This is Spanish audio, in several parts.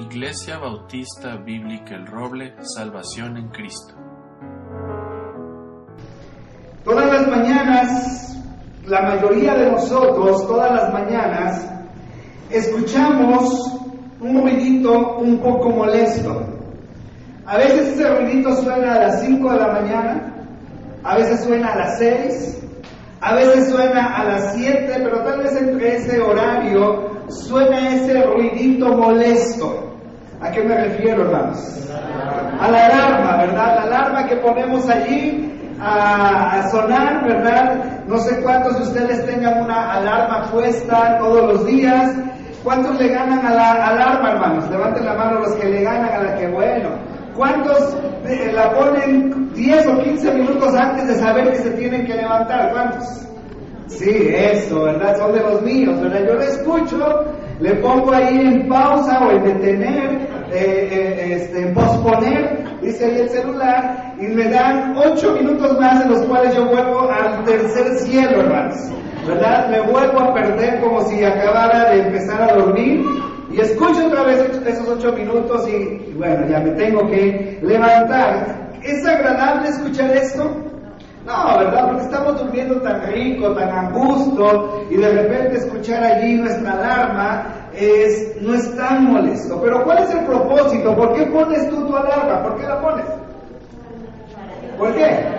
Iglesia Bautista Bíblica El Roble, Salvación en Cristo. Todas las mañanas, la mayoría de nosotros, todas las mañanas, escuchamos un ruidito un poco molesto. A veces ese ruidito suena a las 5 de la mañana, a veces suena a las 6, a veces suena a las 7, pero tal vez entre ese horario suena ese ruidito molesto. ¿A qué me refiero, hermanos? A la alarma, ¿verdad? La alarma que ponemos allí a sonar, ¿verdad? No sé cuántos de ustedes tengan una alarma puesta todos los días. ¿Cuántos le ganan a la alarma, hermanos? Levanten la mano los que le ganan a la que bueno. ¿Cuántos la ponen 10 o 15 minutos antes de saber que se tienen que levantar? ¿Cuántos? Sí, eso, ¿verdad? Son de los míos, ¿verdad? Yo lo escucho, le pongo ahí en pausa o en detener, en posponer, dice ahí el celular, y me dan 8 minutos más en los cuales yo vuelvo al tercer cielo, hermanos, ¿verdad? Me vuelvo a perder como si acabara de empezar a dormir, y escucho otra vez esos 8 minutos y bueno, ya me tengo que levantar. ¿Es agradable escuchar esto? No, ¿verdad? Porque estamos durmiendo tan rico, tan a gusto, y de repente escuchar allí nuestra alarma no es tan molesto. Pero ¿cuál es el propósito? ¿Por qué pones tú tu alarma? ¿Por qué la pones? ¿Por qué?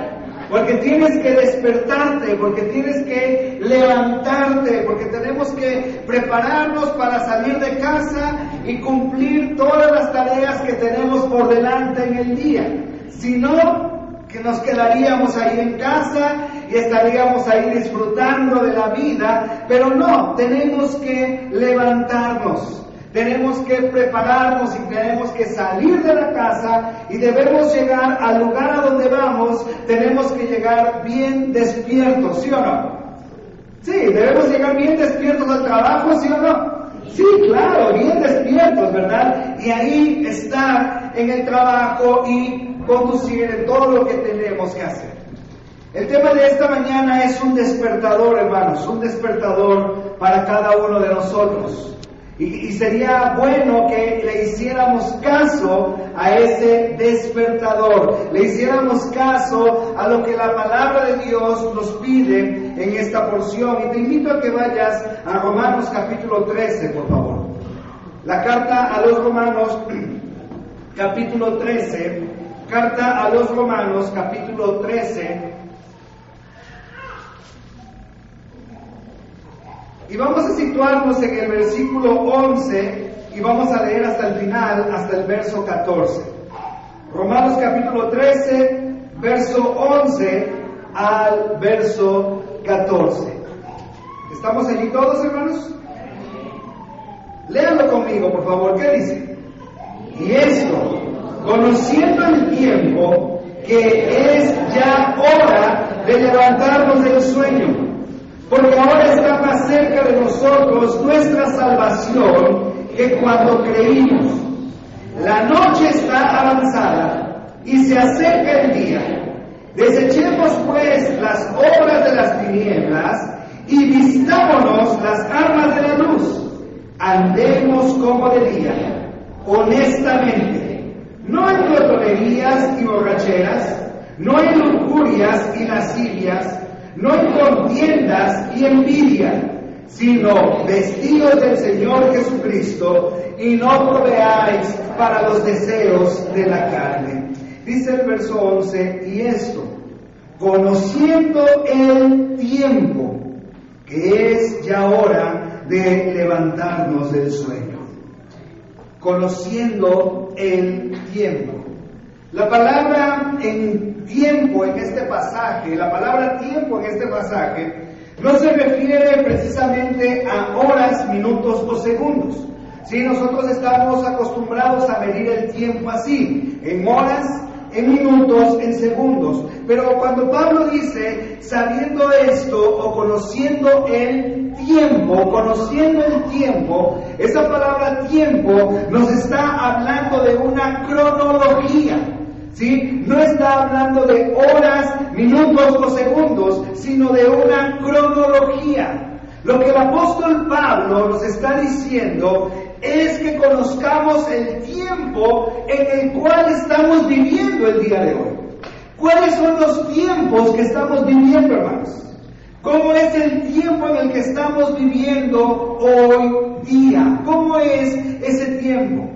Porque tienes que despertarte, porque tienes que levantarte, porque tenemos que prepararnos para salir de casa y cumplir todas las tareas que tenemos por delante en el día. Si no, que nos quedaríamos ahí en casa y estaríamos ahí disfrutando de la vida, pero no, tenemos que levantarnos, tenemos que prepararnos y tenemos que salir de la casa y debemos llegar al lugar a donde vamos, tenemos que llegar bien despiertos, ¿sí o no? Sí, debemos llegar bien despiertos al trabajo, ¿sí o no? Sí, claro, bien despiertos, ¿verdad? Y ahí estar en el trabajo y conducir en todo lo que tenemos que hacer. El tema de esta mañana es un despertador, hermanos, un despertador para cada uno de nosotros. Y sería bueno que le hiciéramos caso a ese despertador, le hiciéramos caso a lo que la palabra de Dios nos pide en esta porción. Y te invito a que vayas a Romanos capítulo 13, por favor. La carta a los Romanos, capítulo 13, carta a los Romanos, capítulo 13. Y vamos a situarnos en el versículo 11 y vamos a leer hasta el final, hasta el verso 14. Romanos capítulo 13, verso 11 al verso 14. ¿Estamos allí todos, hermanos? Léanlo conmigo, por favor. ¿Qué dice? Y esto, conociendo el tiempo, que es ya hora de levantarnos del sueño, porque ahora está más cerca de nosotros nuestra salvación que cuando creímos. La noche está avanzada y se acerca el día. Desechemos pues las obras de las tinieblas y vistámonos las armas de la luz. Andemos como de día, honestamente, no en glotonerías y borracheras, no en lujurias y lascivias, no en contiendas y envidia, sino vestidos del Señor Jesucristo, y no proveáis para los deseos de la carne. Dice el verso 11, y esto, conociendo el tiempo, que es ya hora de levantarnos del sueño. Conociendo el tiempo. La palabra en tiempo en este pasaje, la palabra tiempo en este pasaje, no se refiere precisamente a horas, minutos o segundos. Sí, nosotros estamos acostumbrados a medir el tiempo así, en horas, en minutos, en segundos. Pero cuando Pablo dice, sabiendo esto o conociendo el tiempo, esa palabra tiempo nos está hablando de una cronología. ¿Sí? No está hablando de horas, minutos o segundos, sino de una cronología. Lo que el apóstol Pablo nos está diciendo es que conozcamos el tiempo en el cual estamos viviendo el día de hoy. ¿Cuáles son los tiempos que estamos viviendo, hermanos? ¿Cómo es el tiempo en el que estamos viviendo hoy día? ¿Cómo es ese tiempo?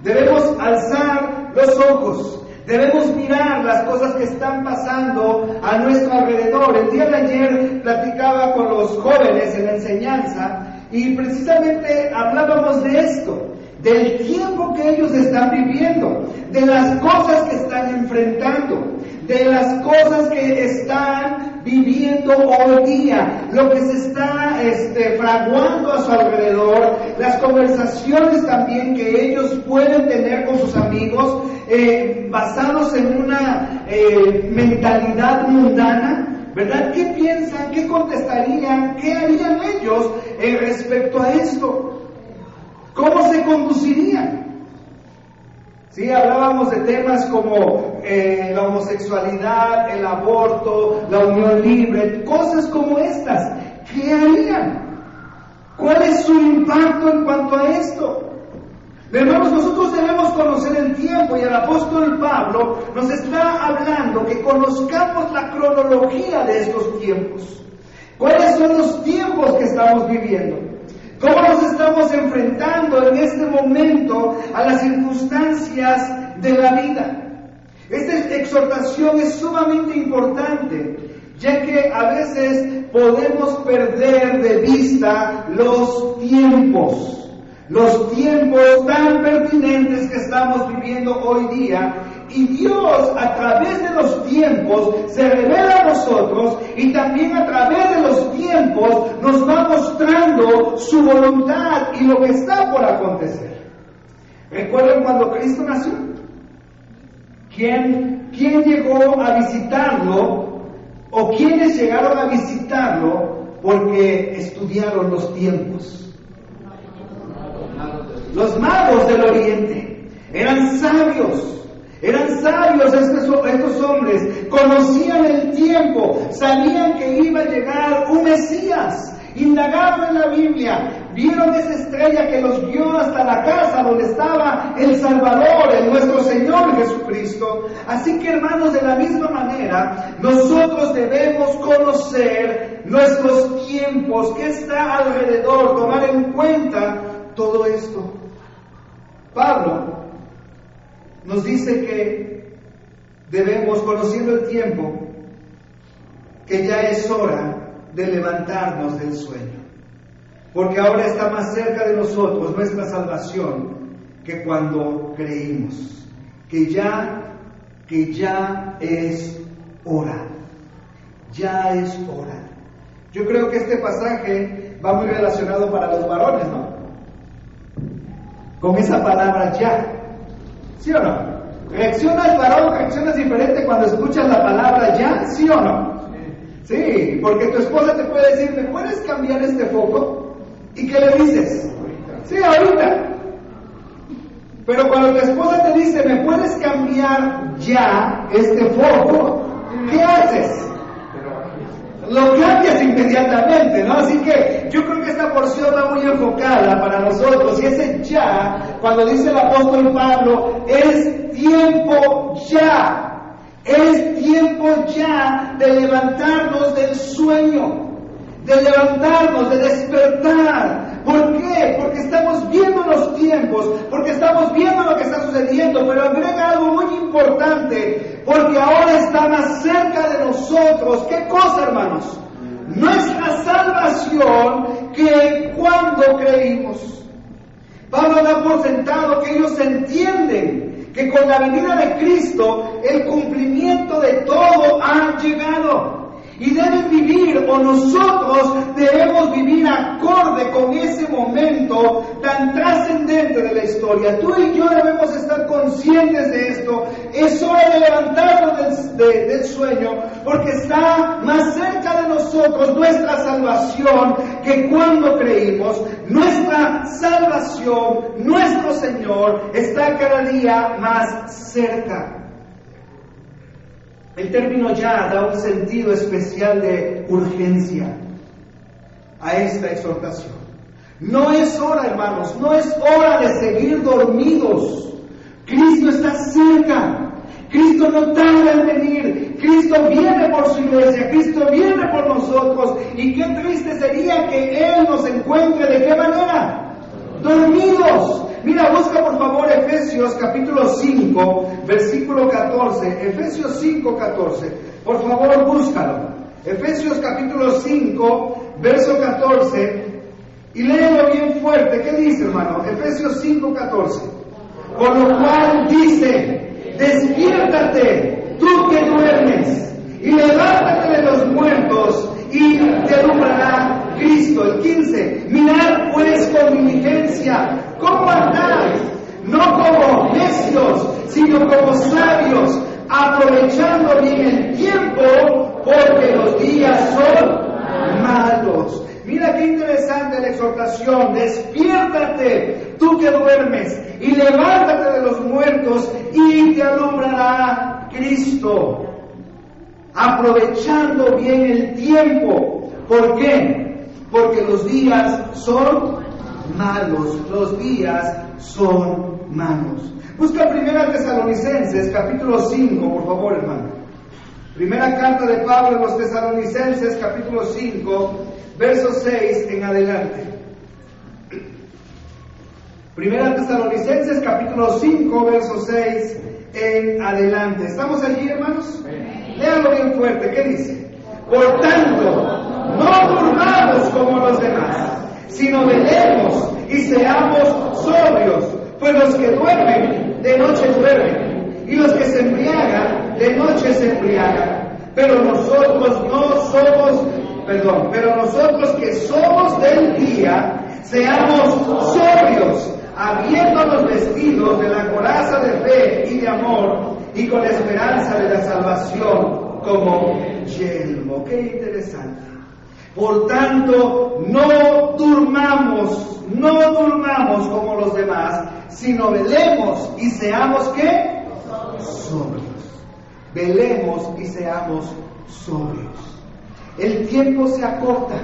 Debemos alzar los ojos, debemos mirar las cosas que están pasando a nuestro alrededor. El día de ayer platicaba con los jóvenes en la enseñanza y precisamente hablábamos de esto, del tiempo que ellos están viviendo, de las cosas que están enfrentando, de las cosas que están viviendo hoy día, lo que se está fraguando a su alrededor, las conversaciones también que ellos pueden tener con sus amigos, basados en una mentalidad mundana, ¿verdad? ¿Qué piensan? ¿Qué contestarían? ¿Qué harían ellos respecto a esto? ¿Cómo se conducirían? Sí, hablábamos de temas como la homosexualidad, el aborto, la unión libre, cosas como estas. ¿Qué harían? ¿Cuál es su impacto en cuanto a esto? Hermanos, nosotros debemos conocer el tiempo y el apóstol Pablo nos está hablando que conozcamos la cronología de estos tiempos. ¿Cuáles son los tiempos que estamos viviendo? ¿Cómo nos estamos enfrentando en este momento a las circunstancias de la vida? Esta exhortación es sumamente importante, ya que a veces podemos perder de vista los tiempos tan pertinentes que estamos viviendo hoy día. Y Dios, a través de los tiempos, se revela a nosotros y también a través de los tiempos nos va mostrando su voluntad y lo que está por acontecer. ¿Recuerdan cuando Cristo nació? ¿Quién llegó a visitarlo o quiénes llegaron a visitarlo porque estudiaron los tiempos? Los magos del Oriente eran sabios estos hombres, conocían el tiempo, sabían que iba a llegar un Mesías, indagaron en la Biblia, vieron esa estrella que los guió hasta la casa donde estaba el Salvador, nuestro Señor Jesucristo. Así que, hermanos, de la misma manera, nosotros debemos conocer nuestros tiempos, qué está alrededor, tomar en cuenta todo esto. Pablo nos dice que debemos, conociendo el tiempo, que ya es hora de levantarnos del sueño, porque ahora está más cerca de nosotros nuestra salvación que cuando creímos, que ya es hora, ya es hora. Yo creo que este pasaje va muy relacionado para los varones, ¿no? Con esa palabra ya. ¿Sí o no? ¿Reacciona el varón, reaccionas diferente cuando escuchas la palabra ya? ¿Sí o no? Sí, porque tu esposa te puede decir, ¿me puedes cambiar este foco? ¿Y qué le dices? Sí, ahorita. Pero cuando tu esposa te dice, ¿me puedes cambiar ya este foco? ¿Qué haces? Lo cambias inmediatamente, ¿no? Así que yo creo que esta porción va muy enfocada para nosotros. Y ese ya, cuando dice el apóstol Pablo, es tiempo ya. Es tiempo ya de levantarnos del sueño, de levantarnos, de despertar. ¿Por qué? Porque estamos viendo los tiempos, porque estamos viendo lo que está sucediendo, pero agrega algo muy importante, porque ahora está más cerca de nosotros. ¿Qué cosa, hermanos? Nuestra salvación que cuando creímos. Pablo da por sentado que ellos entienden que con la venida de Cristo el cumplimiento de todo ha llegado. Y deben vivir, o nosotros debemos vivir acorde con ese momento tan trascendente de la historia. Tú y yo debemos estar conscientes de esto. Es hora de levantarnos del sueño, porque está más cerca de nosotros nuestra salvación que cuando creímos. Nuestra salvación, nuestro Señor, está cada día más cerca. El término ya da un sentido especial de urgencia a esta exhortación. No es hora, hermanos, no es hora de seguir dormidos. Cristo está cerca. Cristo no tarda en venir. Cristo viene por su iglesia. Cristo viene por nosotros. Y qué triste sería que Él nos encuentre. ¿De qué manera? Dormidos. Mira, busca por favor Efesios capítulo 5, versículo 14. Efesios 5, 14. Por favor, búscalo. Efesios capítulo 5, verso 14. Y léelo bien fuerte. ¿Qué dice, hermano? Efesios 5, 14. Por lo cual dice: despiértate, tú que duermes, y levántate de los muertos, y te alumbrará Cristo. El 15. Mirad pues con diligencia cómo andáis, no como necios, sino como sabios, aprovechando bien el tiempo, porque los días son malos. Mira qué interesante la exhortación. Despiértate, tú que duermes, y levántate de los muertos, y te alumbrará Cristo. Aprovechando bien el tiempo. ¿Por qué? Porque los días son malos. Los días son malos. Busca 1 Tesalonicenses capítulo 5, por favor, hermano. Primera carta de Pablo a los Tesalonicenses capítulo 5, verso 6 en adelante. 1 Tesalonicenses capítulo 5, verso 6 en adelante. ¿Estamos allí, hermanos? Léalo bien fuerte. ¿Qué dice? Por tanto, no durmamos como los demás, sino velemos y seamos sobrios, pues los que duermen, de noche duermen, y los que se embriagan, de noche se embriagan. Pero nosotros que somos del día, seamos sobrios, habiéndonos vestidos de la coraza de fe y de amor, y con la esperanza de la salvación como yelmo. Qué interesante. Por tanto, no durmamos como los demás, sino velemos y seamos ¿qué? Sobrios. Velemos y seamos sobrios. El tiempo se acorta.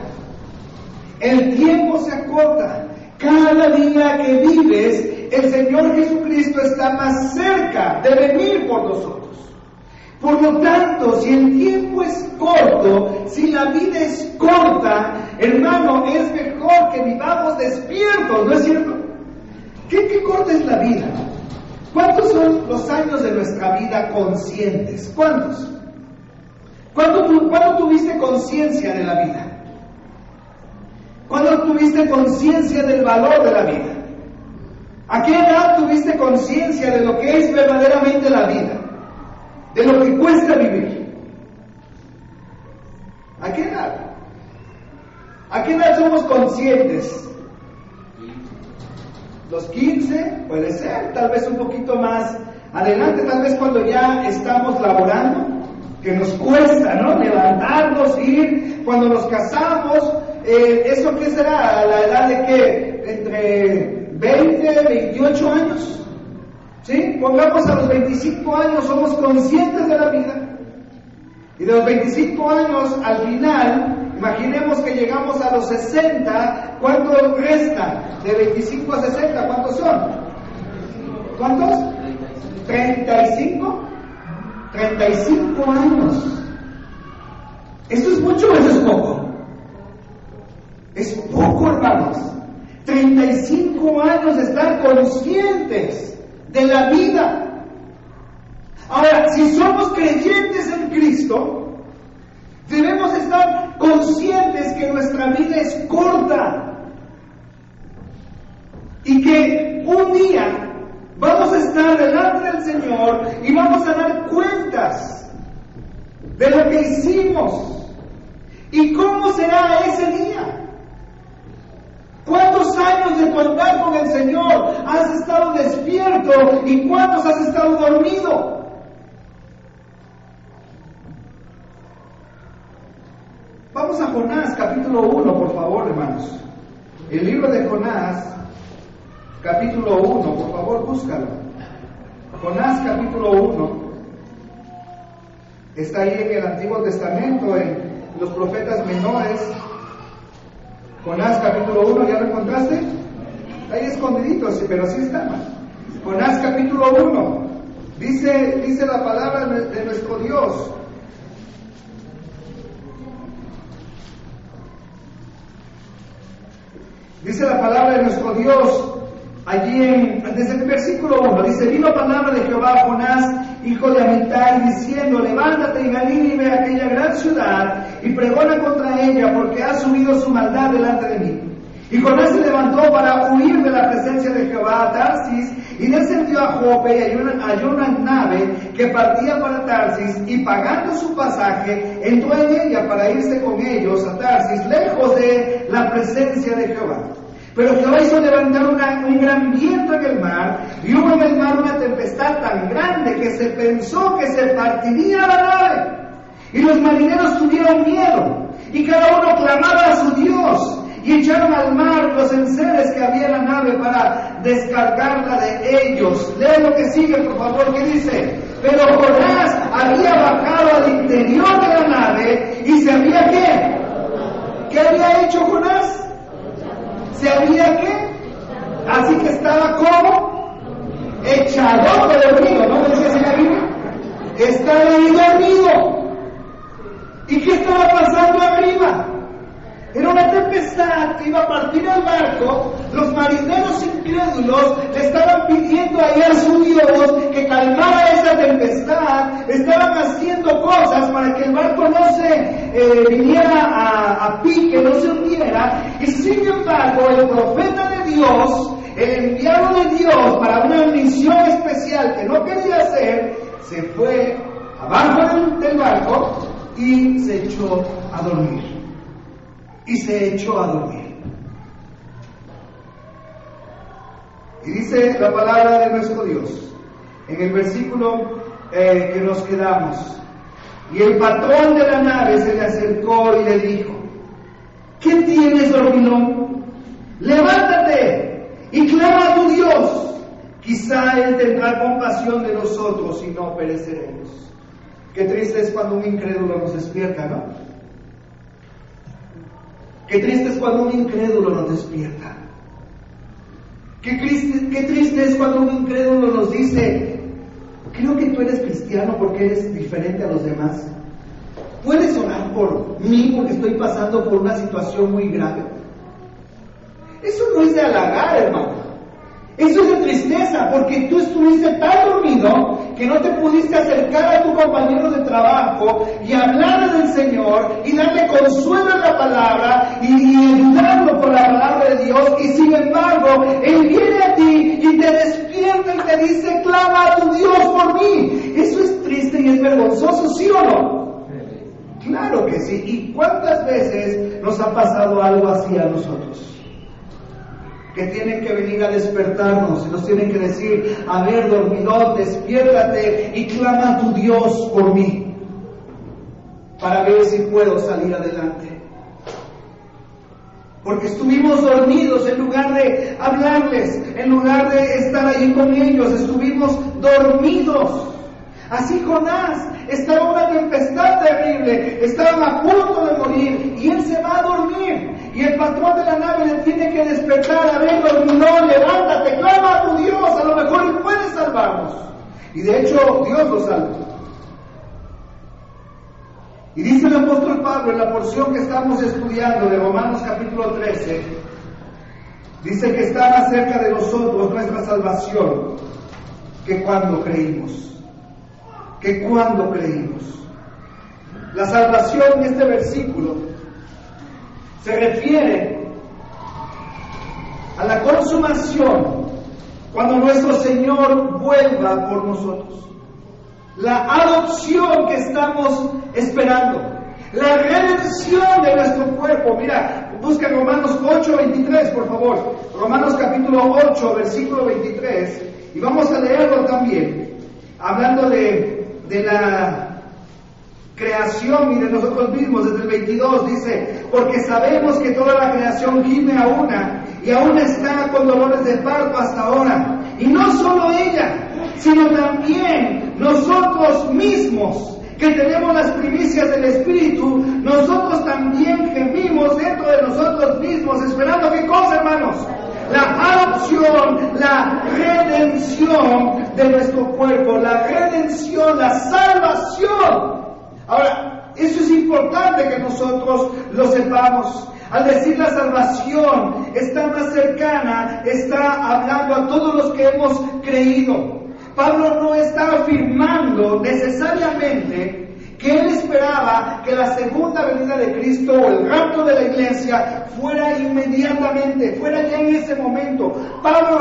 El tiempo se acorta. Cada día que vives, el Señor Jesucristo está más cerca de venir por nosotros. Por lo tanto, si el tiempo es corto, si la vida es corta, hermano, es mejor que vivamos despiertos, ¿no es cierto? ¿Qué corta es la vida? ¿Cuántos son los años de nuestra vida conscientes? ¿Cuántos? ¿Cuándo tuviste conciencia de la vida? ¿Cuándo tuviste conciencia del valor de la vida? ¿A qué edad tuviste conciencia de lo que es verdaderamente la vida? De lo que cuesta vivir. ¿A qué edad? ¿A qué edad somos conscientes? Los 15, puede ser, tal vez un poquito más adelante, tal vez cuando ya estamos laborando, que nos cuesta, ¿no? Levantarnos, ir, cuando nos casamos, ¿eso qué será? ¿A la edad de qué? Entre 20, 28 años. ¿Sí? Pongamos a los 25 años, somos conscientes de la vida. Y de los 25 años al final, imaginemos que llegamos a los 60, ¿cuánto resta? De 25 a 60, ¿cuántos son? ¿Cuántos? 35. 35 años. ¿Eso es mucho o eso es poco? Es poco, hermanos. 35 años de estar conscientes de la vida. Ahora, si somos creyentes en Cristo, debemos estar conscientes que nuestra vida es corta y que un día vamos a estar delante del Señor y vamos a dar cuentas de lo que hicimos. ¿Y cómo será ese día? ¿Cuántos años de tu andar con el Señor has estado despierto y cuántos has estado dormido? Vamos a Jonás, capítulo 1, por favor, hermanos. El libro de Jonás, capítulo 1, por favor, búscalo. Jonás, capítulo 1. Está ahí en el Antiguo Testamento, en los profetas menores. Jonás capítulo 1, ¿ya lo encontraste? Ahí escondidito, pero así está. Jonás capítulo 1, dice la palabra de nuestro Dios. Dice la palabra de nuestro Dios, allí desde el versículo 1, dice: vino palabra de Jehová a Jonás, hijo de Amitai, diciendo: levántate y ve a aquella gran ciudad, y pregona contra ella, porque ha subido su maldad delante de mí. Y Jonás se levantó para huir de la presencia de Jehová a Tarsis, y descendió a Jope, y halló una nave que partía para Tarsis, y pagando su pasaje, entró en ella para irse con ellos a Tarsis, lejos de la presencia de Jehová. Pero Jehová hizo levantar un gran viento en el mar, y hubo en el mar una tempestad tan grande que se pensó que se partiría la nave. Y los marineros tuvieron miedo, y cada uno clamaba a su Dios, y echaron al mar los enseres que había en la nave para descargarla de ellos. Lee lo que sigue, por favor, que dice: pero Jonás había bajado al interior de la nave, y se había ¿qué? ¿Qué había hecho Jonás? ¿Se había qué? Así que estaba como echado dormido, ¿no? ¿Me dice la Biblia? Estaba ahí dormido. ¿Y qué estaba pasando arriba? Era una tempestad que iba a partir el barco. Los marineros incrédulos le estaban pidiendo ahí a su Dios que calmara esa tempestad. Estaban haciendo cosas para que el barco no se viniera a pique, no se hundiera. Y sin embargo, el profeta de Dios, el enviado de Dios para una misión especial que no quería hacer, se fue abajo del barco y se echó a dormir. Y dice la palabra de nuestro Dios, en el versículo que nos quedamos: y el patrón de la nave se le acercó y le dijo: ¿qué tienes, dormilón? Levántate y clama a tu Dios, quizá Él tendrá compasión de nosotros y no pereceremos. Qué triste es cuando un incrédulo nos despierta, ¿no? Qué triste es cuando un incrédulo nos despierta. Qué triste es cuando un incrédulo nos dice: creo que tú eres cristiano porque eres diferente a los demás. ¿Puedes orar por mí porque estoy pasando por una situación muy grave? Eso no es de halagar, hermano. Eso es de tristeza, porque tú estuviste tan dormido que no te pudiste acercar a tu compañero de trabajo y hablarle del Señor y darle consuelo en la palabra y ayudarlo por la palabra de Dios. Y sin embargo, Él viene a ti y te despierta y te dice: clama a tu Dios por mí. Eso es triste y es vergonzoso, ¿sí o no? Claro que sí. ¿Y cuántas veces nos ha pasado algo así a nosotros? Que tienen que venir a despertarnos y nos tienen que decir: a ver, dormilón, despiértate y clama a tu Dios por mí, para ver si puedo salir adelante. Porque estuvimos dormidos en lugar de hablarles, en lugar de estar allí con ellos, estuvimos dormidos. Así Jonás estaba en una tempestad terrible, estaban a punto de morir y él se va a dormir. Y el patrón de la nave le tiene que despertar: a ver, dormilón, levántate, clama a tu Dios, a lo mejor Él puede salvarnos. Y de hecho, Dios lo salva. Y dice el apóstol Pablo en la porción que estamos estudiando de Romanos capítulo 13, dice que está más cerca de nosotros nuestra salvación que cuando creímos. La salvación en este versículo se refiere a la consumación cuando nuestro Señor vuelva por nosotros. La adopción que estamos esperando, la redención de nuestro cuerpo. Mira, busca Romanos 8:23, por favor. Romanos capítulo 8, versículo 23, y vamos a leerlo también, hablando de la creación y de nosotros mismos. Desde el 22 dice: porque sabemos que toda la creación gime a una, y aún está con dolores de parto hasta ahora. Y no solo ella, sino también nosotros mismos, que tenemos las primicias del Espíritu, nosotros también gemimos dentro de nosotros mismos, esperando ¿qué cosa, hermanos? La adopción, la redención de nuestro cuerpo, la redención, la salvación. Ahora, eso es importante que nosotros lo sepamos. Al decir la salvación, está más cercana, está hablando a todos los que hemos creído. Pablo no está afirmando necesariamente que él esperaba que la segunda venida de Cristo o el rapto de la iglesia fuera inmediatamente, fuera ya en ese momento. Pablo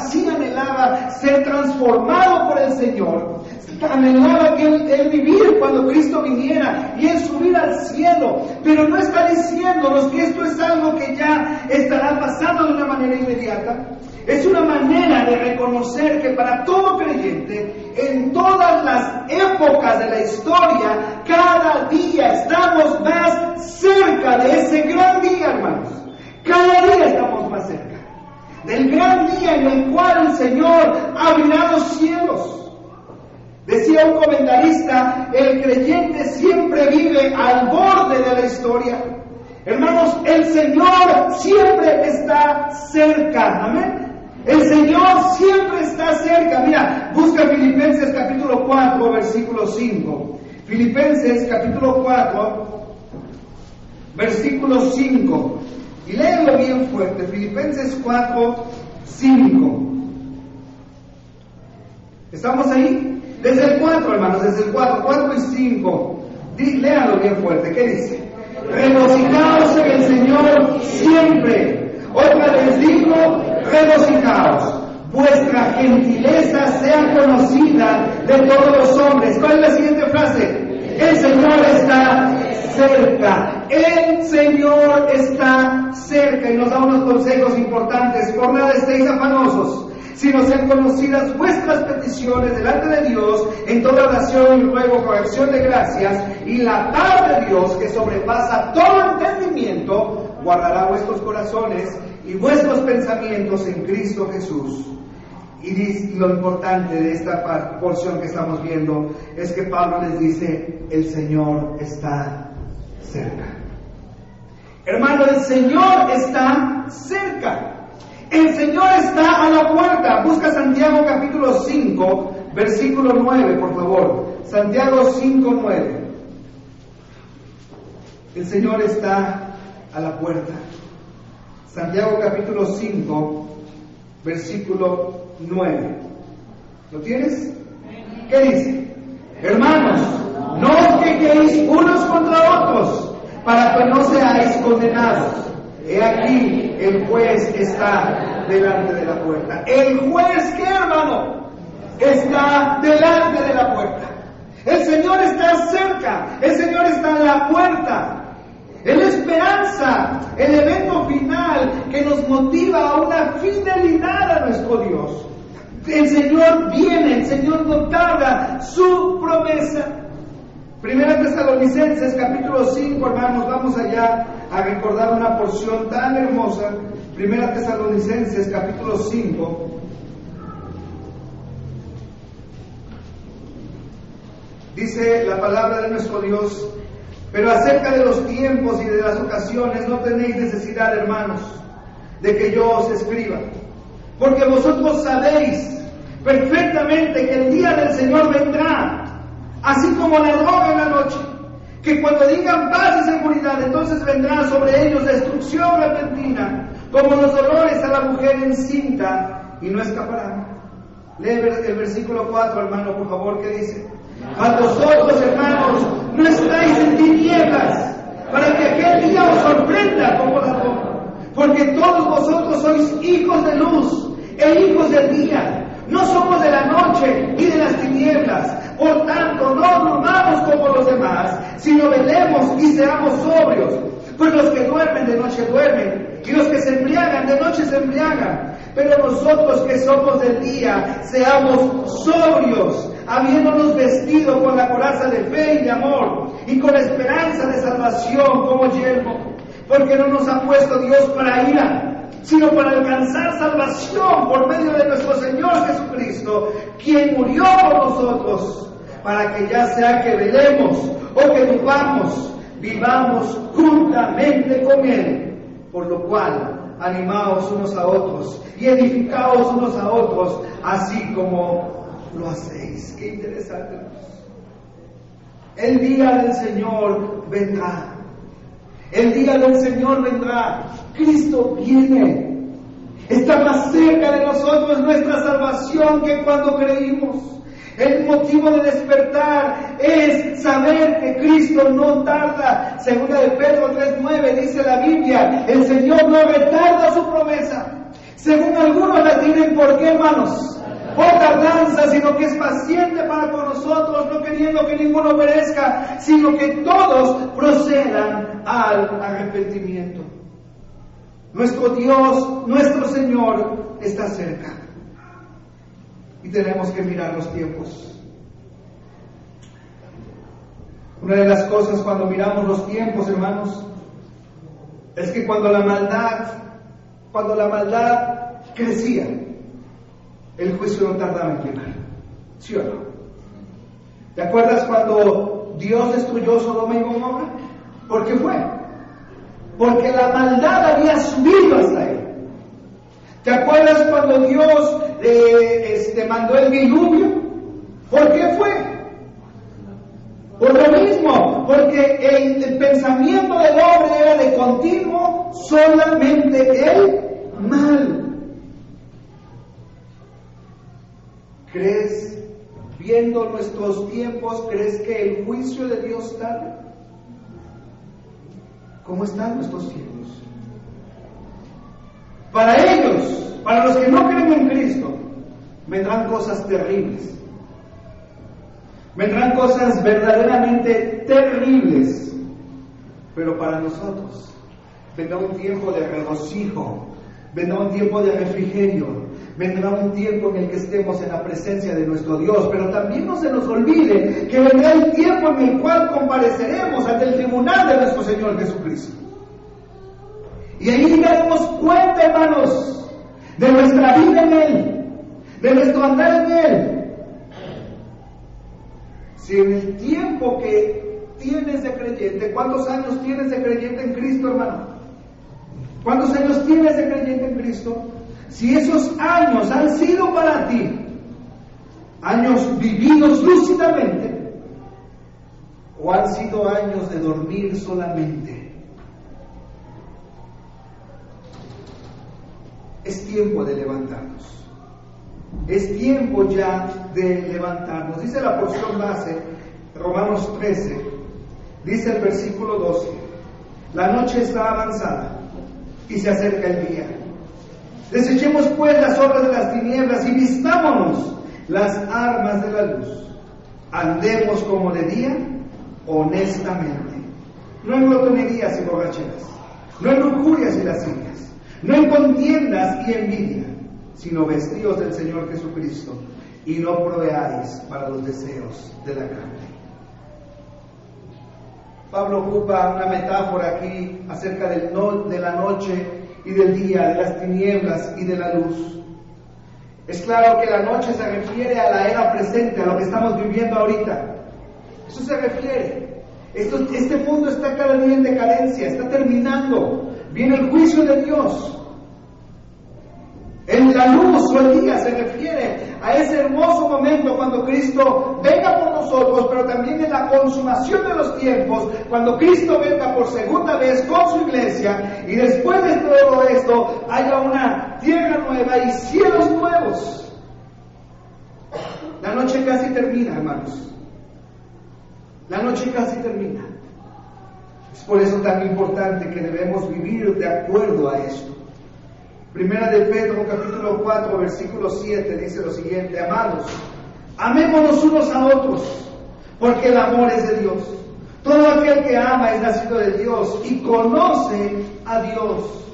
sí anhelaba ser transformado por el Señor, anhelaba que él vivir cuando Cristo viniera y él subir al cielo, pero no está diciéndonos que esto es algo que ya estará pasando de una manera inmediata. Es una manera de reconocer que para todo creyente, en todas las épocas de la historia, cada día estamos más cerca de ese gran día, hermanos. Cada día estamos más cerca del gran día en el cual el Señor abrirá los cielos. Decía un comentarista, el creyente siempre vive al borde de la historia. Hermanos, el Señor siempre está cerca. Amén. El Señor siempre está cerca. Mira, busca Filipenses capítulo 4, versículo 5. Filipenses capítulo 4, versículo 5. Y léelo bien fuerte. Filipenses 4, 5. ¿Estamos ahí? Desde el 4, hermanos, desde el 4 y 5. Léalo bien fuerte. ¿Qué dice? Regocijaos en el Señor siempre. Otra vez digo, regocijaos. Vuestra gentileza sea conocida de todos los hombres. ¿Cuál es la siguiente frase? El Señor está cerca. El Señor está cerca. Y nos da unos consejos importantes. Por nada estéis afanosos, sino sean conocidas vuestras peticiones delante de Dios en toda oración y ruego con acción de gracias, y la paz de Dios, que sobrepasa todo entendimiento, guardará vuestros corazones y vuestros pensamientos en Cristo Jesús. Y lo importante de esta porción que estamos viendo es que Pablo les dice, el Señor está cerca. Hermano, el Señor está cerca. El Señor está a la puerta. Busca Santiago capítulo 5, versículo 9, por favor. Santiago 5, 9. El Señor está a la puerta. Santiago capítulo 5, versículo 9. ¿Lo tienes? ¿Qué dice? Hermanos, no os quejéis unos contra otros, para que no seáis condenados. He aquí, el juez está delante de la puerta. ¿El juez qué, hermano? Está delante de la puerta. El Señor está cerca. El Señor está en la puerta. Es la esperanza, el evento final que nos motiva a una fidelidad a nuestro Dios. El Señor viene, el Señor no tarda su promesa. Primera Tesalonicenses capítulo 5, hermanos, vamos allá a recordar una porción tan hermosa. Primera Tesalonicenses capítulo 5. Dice la palabra de nuestro Dios: pero acerca de los tiempos y de las ocasiones no tenéis necesidad, hermanos, de que yo os escriba, porque vosotros sabéis perfectamente que el día del Señor vendrá, así como ladrón en la noche, que cuando digan paz y seguridad, entonces vendrá sobre ellos destrucción repentina, como los dolores a la mujer encinta, y no escaparán. Lee el versículo 4, hermano, por favor, ¿qué dice? A vosotros, hermanos, no estáis en tinieblas, para que aquel día os sorprenda como ladrón, porque todos vosotros sois hijos de luz e hijos del día. No somos de la noche ni de las tinieblas. Por tanto, no durmamos como los demás, sino velemos y seamos sobrios. Pues los que duermen de noche duermen, y los que se embriagan de noche se embriagan. Pero nosotros que somos del día, seamos sobrios, habiéndonos vestido con la coraza de fe y de amor, y con esperanza de salvación como yelmo. Porque no nos ha puesto Dios para ira, sino para alcanzar salvación por medio de nuestro Señor Jesucristo, quien murió por nosotros, para que ya sea que velemos o que vivamos juntamente con Él, por lo cual animaos unos a otros y edificaos unos a otros, así como lo hacéis. Qué interesante. El día del Señor vendrá. El día del Señor vendrá. Cristo viene. Está más cerca de nosotros nuestra salvación que cuando creímos. El motivo de despertar es saber que Cristo no tarda. Segunda de Pedro 3:9 dice la Biblia, el Señor no retarda su promesa, según algunos la tienen. ¿Por qué, hermanos? Por tardanza, sino que es paciente para con nosotros, no queriendo que ninguno perezca, sino que todos procedan al arrepentimiento. Nuestro Dios, nuestro Señor, está cerca. Y tenemos que mirar los tiempos. Una de las cosas cuando miramos los tiempos, hermanos, es que cuando la maldad crecía, el juicio no tardaba en llegar. ¿Sí o no? ¿Te acuerdas cuando Dios destruyó Sodoma y Gomorra? ¿Por qué fue? Porque la maldad había subido hasta ahí. ¿Te acuerdas cuando Dios mandó el diluvio? ¿Por qué fue? Por lo mismo, porque el pensamiento del hombre era de continuo solamente el mal. ¿Crees, viendo nuestros tiempos, crees que el juicio de Dios tarda? ¿Cómo están nuestros tiempos? Para ellos, para los que no creen en Cristo, vendrán cosas terribles. Vendrán cosas verdaderamente terribles. Pero para nosotros, vendrá un tiempo de regocijo, vendrá un tiempo de refrigerio, vendrá un tiempo en el que estemos en la presencia de nuestro Dios. Pero también no se nos olvide que vendrá el tiempo en el cual compareceremos ante el tribunal de nuestro Señor Jesucristo. Y ahí daremos cuenta, hermanos, de nuestra vida en Él, de nuestro andar en Él. Si en el tiempo que tienes de creyente, ¿cuántos años tienes de creyente en Cristo, hermano? ¿Cuántos años tienes de creyente en Cristo? Si esos años han sido para ti años vividos lúcidamente, o han sido años de dormir solamente, es tiempo de levantarnos. Es tiempo ya de levantarnos. Dice la porción base, Romanos 13, dice el versículo 12, la noche está avanzada y se acerca el día. Desechemos pues las obras de las tinieblas y vistámonos las armas de la luz. Andemos como de día, honestamente, no en glotonerías y borracheras, no en lujurias y lascivias, no en contiendas y envidia, sino vestidos del Señor Jesucristo, y no proveáis para los deseos de la carne. Pablo ocupa una metáfora aquí acerca de la noche y del día, de las tinieblas y de la luz. Es claro que la noche se refiere a la era presente, a lo que estamos viviendo ahorita. Eso se refiere. Este mundo está cada día en decadencia, está terminando. Viene el juicio de Dios. En la luz o el día se refiere a ese hermoso momento cuando Cristo venga por nosotros, pero también en la consumación de los tiempos, cuando Cristo venga por segunda vez con su iglesia, y después de todo esto haya una tierra nueva y cielos nuevos. La noche casi termina, hermanos. La noche casi termina. Es por eso tan importante que debemos vivir de acuerdo a esto. Primera de Pedro, capítulo 4, versículo 7, dice lo siguiente: amados, amémonos unos a otros, porque el amor es de Dios. Todo aquel que ama es nacido de Dios y conoce a Dios.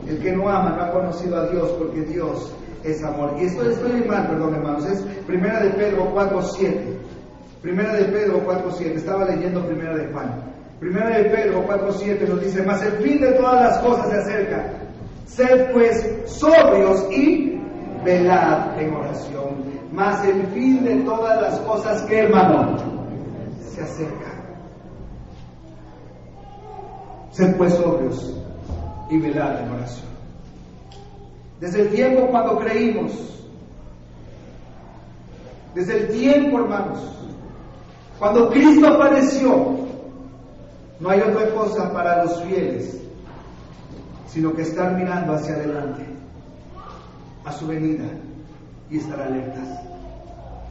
El que no ama no ha conocido a Dios, porque Dios es amor. Y estoy mal, perdón, hermanos, es Primera de Pedro 4, 7. Primera de Pedro 4, 7, estaba leyendo Primera de Juan. Primera de Pedro 4:7 nos dice: mas el fin de todas las cosas se acerca. Sed pues sobrios y velad en oración. Mas el fin de todas las cosas, ¿qué, hermano? Se acerca. Sed pues sobrios y velad en oración. Desde el tiempo cuando creímos, desde el tiempo, hermanos, cuando Cristo apareció, no hay otra cosa para los fieles, sino que estar mirando hacia adelante, a su venida, y estar alertas.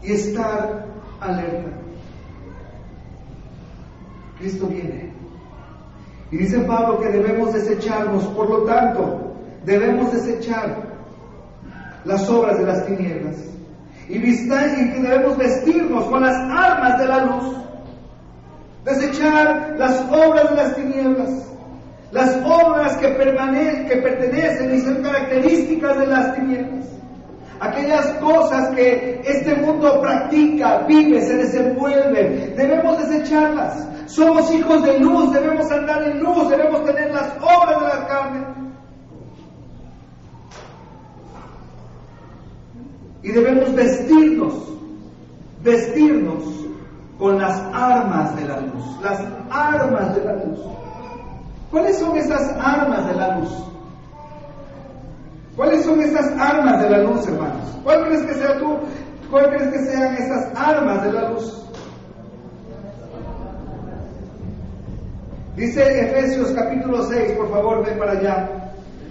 Y estar alerta. Cristo viene. Y dice Pablo que debemos desecharnos, por lo tanto, debemos desechar las obras de las tinieblas. Y que debemos vestirnos con las armas de la luz. Desechar las obras de las tinieblas. Las obras que pertenecen y son características de las tinieblas. Aquellas cosas que este mundo practica, vive, se desenvuelve. Debemos desecharlas. Somos hijos de luz, debemos andar en luz, debemos tener las obras de la carne. Y debemos vestirnos con las armas de la luz. Las armas de la luz. ¿Cuáles son esas armas de la luz? ¿Cuáles son esas armas de la luz, hermanos? ¿Cuál crees que sea tú? ¿Cuál crees que sean esas armas de la luz? Dice Efesios capítulo 6, por favor, ven para allá.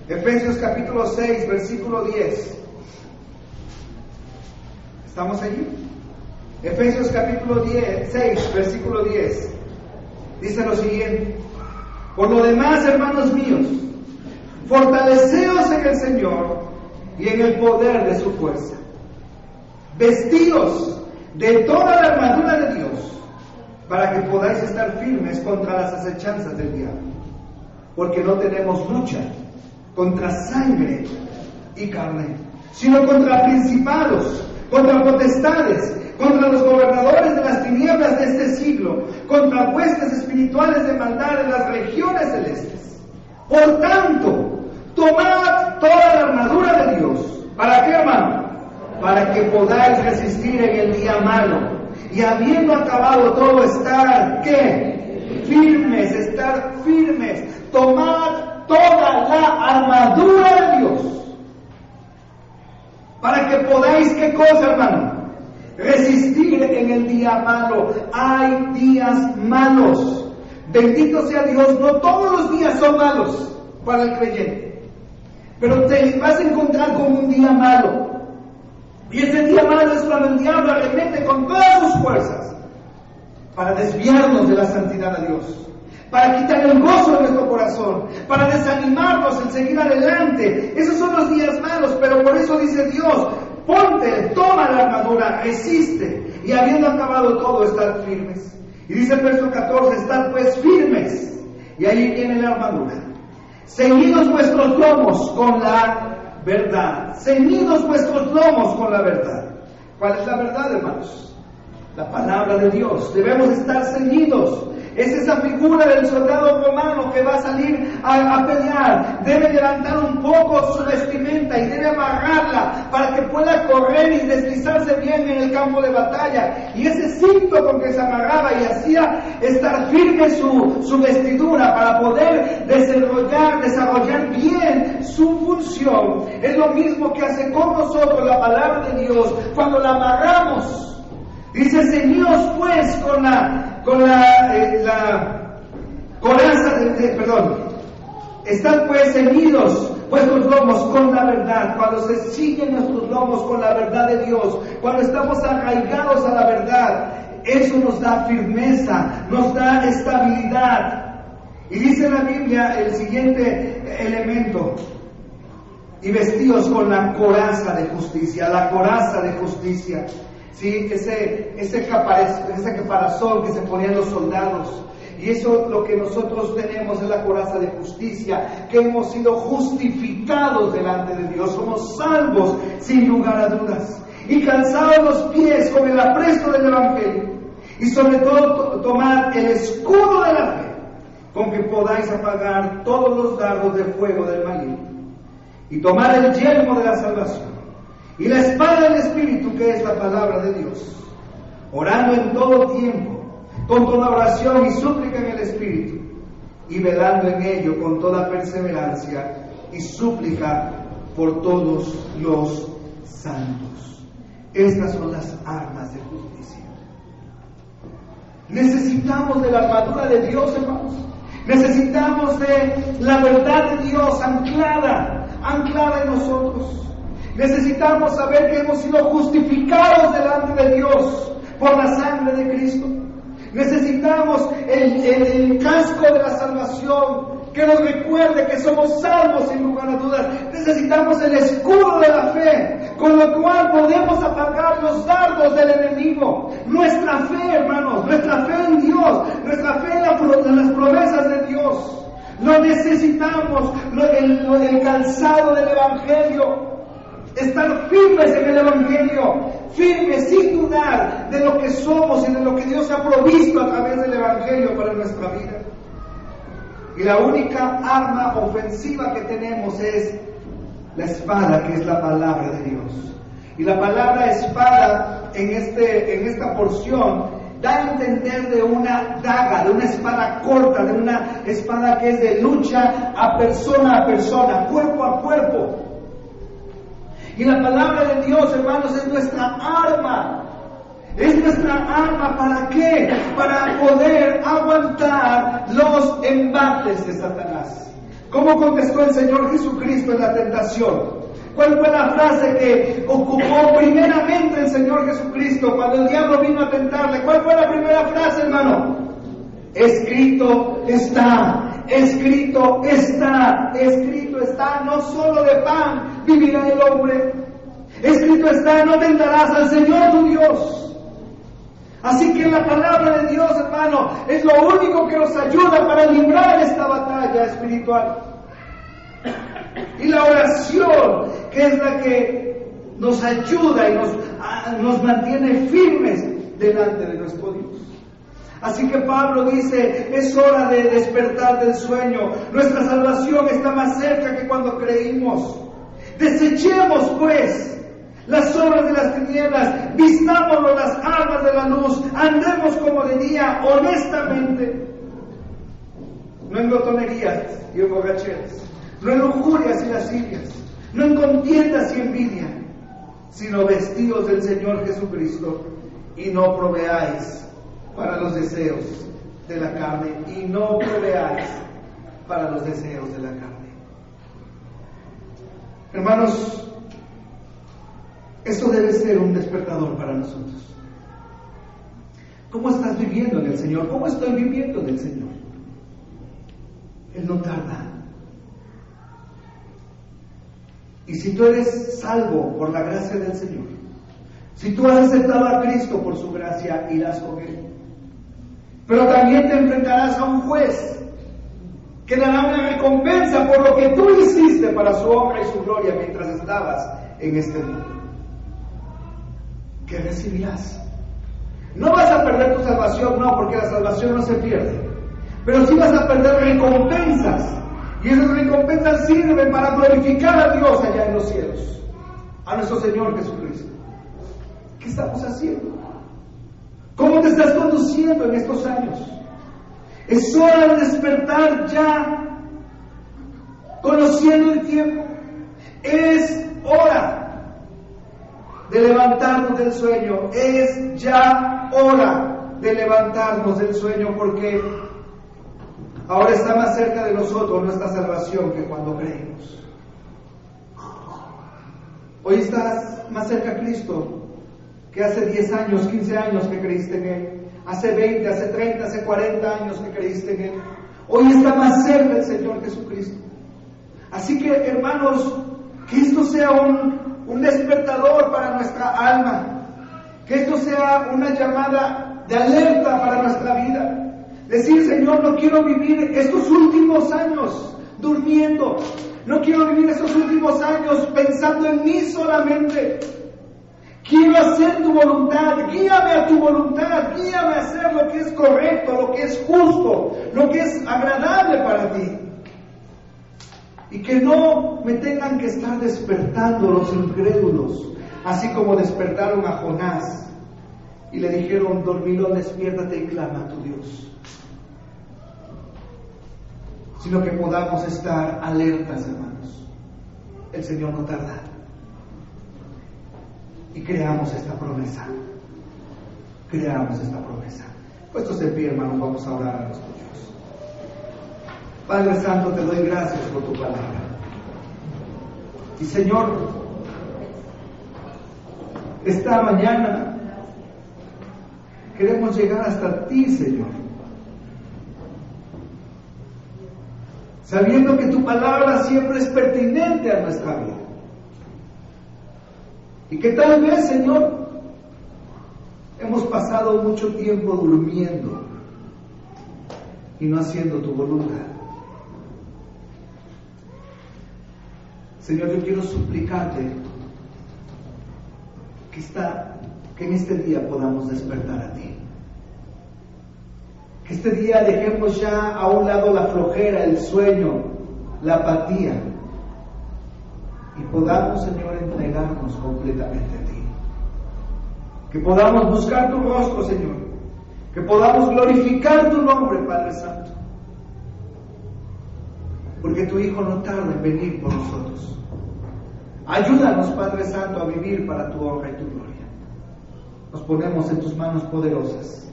Efesios capítulo 6, versículo 10. ¿Estamos allí? Efesios capítulo 6, versículo 10. Dice lo siguiente: por lo demás, hermanos míos, fortaleceos en el Señor y en el poder de su fuerza. Vestíos de toda la armadura de Dios, para que podáis estar firmes contra las acechanzas del diablo. Porque no tenemos lucha contra sangre y carne, sino contra principados, contra potestades, contra los gobernadores de las tinieblas de este siglo, contra huestes espirituales de maldad en las regiones celestes. Por tanto, tomad toda la armadura de Dios. ¿Para qué, hermano? Para que podáis resistir en el día malo. Y habiendo acabado todo, estar, ¿qué? Firmes, estar firmes. Tomad toda la armadura de Dios. Para que podáis, ¿qué cosa, hermano? Resistir en el día malo. Hay días malos. Bendito sea Dios, no todos los días son malos para el creyente. Pero te vas a encontrar con un día malo. Y ese día malo es cuando el diablo arremete con todas sus fuerzas para desviarnos de la santidad de Dios, para quitar el gozo de nuestro corazón, para desanimarnos en seguir adelante. Esos son los días malos, pero por eso dice Dios: ponte, toma la armadura, resiste, y habiendo acabado todo, estad firmes. Y dice el verso 14: estad pues firmes, y ahí viene la armadura. Ceñidos vuestros lomos con la verdad. Ceñidos vuestros lomos con la verdad. ¿Cuál es la verdad, hermanos? La palabra de Dios. Debemos estar ceñidos. Es esa figura del soldado romano que va a salir a pelear. Debe levantar un poco su vestimenta y debe amarrarla para que pueda correr y deslizarse bien en el campo de batalla. Y ese cinto con que se amarraba y hacía estar firme su vestidura para poder desarrollar bien su función. Es lo mismo que hace con nosotros la palabra de Dios cuando la amarramos. Dice: ceñidos pues con la coraza están pues ceñidos vuestros lomos con la verdad. Cuando se ciñen nuestros lomos con la verdad de Dios, cuando estamos arraigados a la verdad, eso nos da firmeza, nos da estabilidad. Y dice la Biblia el siguiente elemento: y vestidos con la coraza de justicia. La coraza de justicia, ¿sí? Ese caparazón que se ponían los soldados. Y eso lo que nosotros tenemos es la coraza de justicia, que hemos sido justificados delante de Dios, somos salvos sin lugar a dudas, y calzados los pies con el apresto del Evangelio, y sobre todo tomad el escudo de la fe, con que podáis apagar todos los dardos de fuego del maligno, y tomad el yelmo de la salvación, Y la espada del Espíritu, que es la palabra de Dios, orando en todo tiempo, con toda oración y súplica en el Espíritu, y velando en ello con toda perseverancia y súplica por todos los santos. Estas son las armas de justicia. Necesitamos de la armadura de Dios, hermanos. Necesitamos de la verdad de Dios anclada en nosotros. Necesitamos saber que hemos sido justificados delante de Dios por la sangre de Cristo. Necesitamos el casco de la salvación que nos recuerde que somos salvos sin lugar a dudas. Necesitamos el escudo de la fe, con lo cual podemos apagar los dardos del enemigo. Nuestra fe, hermanos, nuestra fe en Dios, nuestra fe en las promesas de Dios. Lo necesitamos, el calzado del Evangelio. Estar firmes en el Evangelio, firmes sin dudar de lo que somos y de lo que Dios ha provisto a través del Evangelio para nuestra vida. Y la única arma ofensiva que tenemos es la espada, que es la palabra de Dios. Y la palabra espada en esta porción da a entender de una daga, de una espada corta, de una espada que es de lucha a persona, cuerpo a cuerpo. Y la palabra de Dios, hermanos, es nuestra arma. Es nuestra arma, ¿para qué? Para poder aguantar los embates de Satanás. ¿Cómo contestó el Señor Jesucristo en la tentación? ¿Cuál fue la frase que ocupó primeramente el Señor Jesucristo cuando el diablo vino a tentarle? ¿Cuál fue la primera frase, hermano? Escrito está, escrito está, escrito está, no solo de pan vivirá el hombre. Escrito está, no tentarás al Señor tu Dios. Así que la palabra de Dios, hermano, es lo único que nos ayuda para librar esta batalla espiritual. Y la oración, que es la que nos ayuda y nos mantiene firmes delante de nuestro Dios. Así que Pablo dice, es hora de despertar del sueño. Nuestra salvación está más cerca que cuando creímos. Desechemos pues las obras de las tinieblas, vistámonos las armas de la luz, andemos como de día, honestamente, no en glotonerías y en borracheras, no en lujurias y lascivias, no en contiendas y envidia, sino vestidos del Señor Jesucristo, y no proveáis para los deseos de la carne, y no proveáis para los deseos de la carne. Hermanos, esto debe ser un despertador para nosotros. ¿Cómo estás viviendo en el Señor? ¿Cómo estoy viviendo en el Señor? Él no tarda. Y si tú eres salvo por la gracia del Señor, si tú has aceptado a Cristo por su gracia, irás con Él. Pero también te enfrentarás a un juez que dará una recompensa por lo que tú hiciste para su honra y su gloria mientras estabas en este mundo. ¿Qué recibirás? No vas a perder tu salvación, no, porque la salvación no se pierde. Pero sí vas a perder recompensas. Y esas recompensas sirven para glorificar a Dios allá en los cielos, a nuestro Señor Jesucristo. ¿Qué estamos haciendo? ¿Cómo te estás conduciendo en estos años? Es hora de despertar ya, conociendo el tiempo. Es hora de levantarnos del sueño. Es ya hora de levantarnos del sueño, porque ahora está más cerca de nosotros nuestra salvación que cuando creímos. Hoy estás más cerca a Cristo que hace 10 años, 15 años que creíste en Él. Hace 20, hace 30, hace 40 años que creíste en Él. Hoy está más cerca el Señor Jesucristo. Así que, hermanos, que esto sea un despertador para nuestra alma. Que esto sea una llamada de alerta para nuestra vida. Decir, Señor, no quiero vivir estos últimos años durmiendo. No quiero vivir estos últimos años pensando en mí solamente. Quiero hacer tu voluntad. Guíame a tu voluntad. Guíame a hacer lo que es correcto, lo que es justo, lo que es agradable para ti. Y que no me tengan que estar despertando los incrédulos así como despertaron a Jonás y le dijeron: dormilón, despiértate y clama a tu Dios. Sino que podamos estar alertas, hermanos. El Señor no tarda. Y creamos esta promesa. Creamos esta promesa. Puestos de pie, hermanos, vamos a orar a nuestro Dios. Padre Santo, te doy gracias por tu palabra. Y Señor, esta mañana queremos llegar hasta ti, Señor, sabiendo que tu palabra siempre es pertinente a nuestra vida. Y que tal vez, Señor, hemos pasado mucho tiempo durmiendo y no haciendo tu voluntad. Señor, yo quiero suplicarte que en este día podamos despertar a ti. Que este día dejemos ya a un lado la flojera, el sueño, la apatía, y podamos, Señor, entregarnos completamente a ti. Que podamos buscar tu rostro, Señor. Que podamos glorificar tu nombre, Padre Santo. Porque tu Hijo no tarda en venir por nosotros. Ayúdanos, Padre Santo, a vivir para tu honra y tu gloria. Nos ponemos en tus manos poderosas.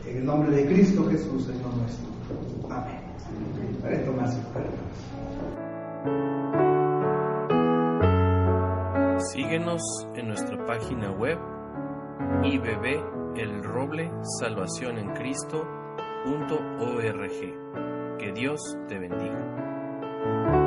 En el nombre de Cristo Jesús, Señor nuestro. Amén. Para tomarse Síguenos en nuestra página web ibbelroblesalvacionencristo.org. Que Dios te bendiga.